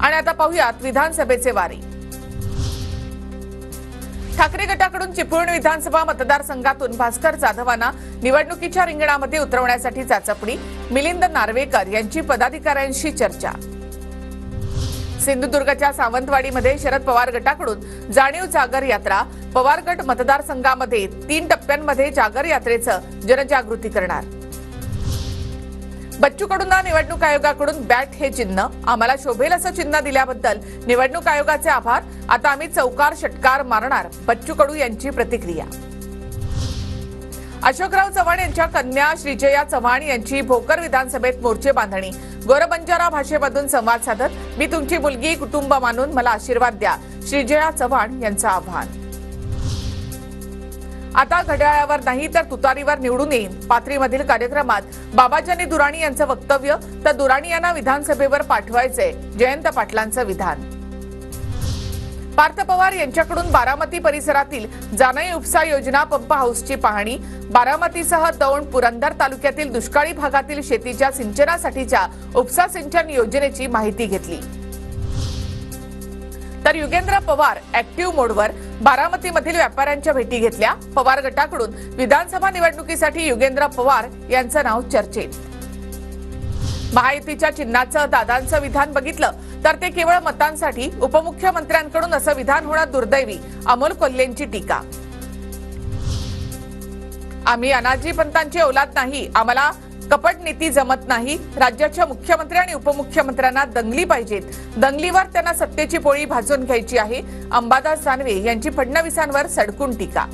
आणि आता पाहूयात विधानसभेचे वारे। ठाकरे गटाकडून चिपळूण विधानसभा मतदारसंघातून भास्कर जाधवांना निवडणुकीच्या रिंगणामध्ये उतरवण्यासाठी चाचपणी। मिलिंद नार्वेकर यांची पदाधिकाऱ्यांशी चर्चा। सिंधुदुर्गच्या सावंतवाडीमध्ये शरद पवार गटाकडून जाणीव जागर यात्रा। पवार गट मतदारसंघामध्ये 3 टप्प्यांमध्ये जागर यात्रेचं जनजागृती करणार। बच्चू कडूंना निवडणूक आयोगाकडून बॅट हे चिन्ह, आम्हाला शोभेल असं चिन्ह दिल्याबद्दल निवडणूक आयोगाचे आभार। आता आम्ही चौकार षटकार मारणार, बच्चू कडू यांची प्रतिक्रिया। अशोकराव चव्हाण यांच्या कन्या श्रीजया चव्हाण यांची भोकर विधानसभेत मोर्चे बांधणी। गोरबंजारा भाषेमधून संवाद साधत मी तुमची मुलगी कुटुंब मानून मला आशीर्वाद द्या, श्रीजया चव्हाण यांचं आव्हान। आता घड्याळावर नाही तर तुतारीवर निवडून येईन, पाथरीमधील कार्यक्रमात बाबाजानी दुराणी यांचं वक्तव्य। तर दुराणी यांना विधानसभेवर पाठवायचे, जयंत पाटलांचं विधान। पार्थ पवार यांच्याकडून बारामती परिसरातील जाणई उपसा योजना पंप हाऊसची पाहणी। बारामतीसह दौंड पुरंदर तालुक्यातील दुष्काळी भागातील शेतीच्या सिंचनासाठीच्या उपसा सिंचन योजनेची माहिती घेतली। तर युगेंद्र पवार ऍक्टिव्ह मोडवर, बारामतीमधील व्यापाऱ्यांच्या भेटी घेतल्या। पवार गटाकडून विधानसभा निवडणुकीसाठी युगेंद्र पवार यांचं नाव चर्चेत। महायुतीच्या चिन्हाचं दादांचं विधान बघितलं तर ते केवळ मतांसाठी, उपमुख्यमंत्र्यांकडून असं विधान होणं दुर्दैवी, अमोल कोल्हेंची टीका। आम्ही अनाजी पंतांची औलाद नाही, आम्हाला कपट नीती जमत नाही। राज्याच्या मुख्यमंत्री आणि उपमुख्यमंत्र्यांना दंगली पाहिजेत, दंगलीवर त्यांना सत्तेची पोळी भाजून घ्यायची आहे। अंबादास दानवे यांची फडणवीसांवर सडकून टीका।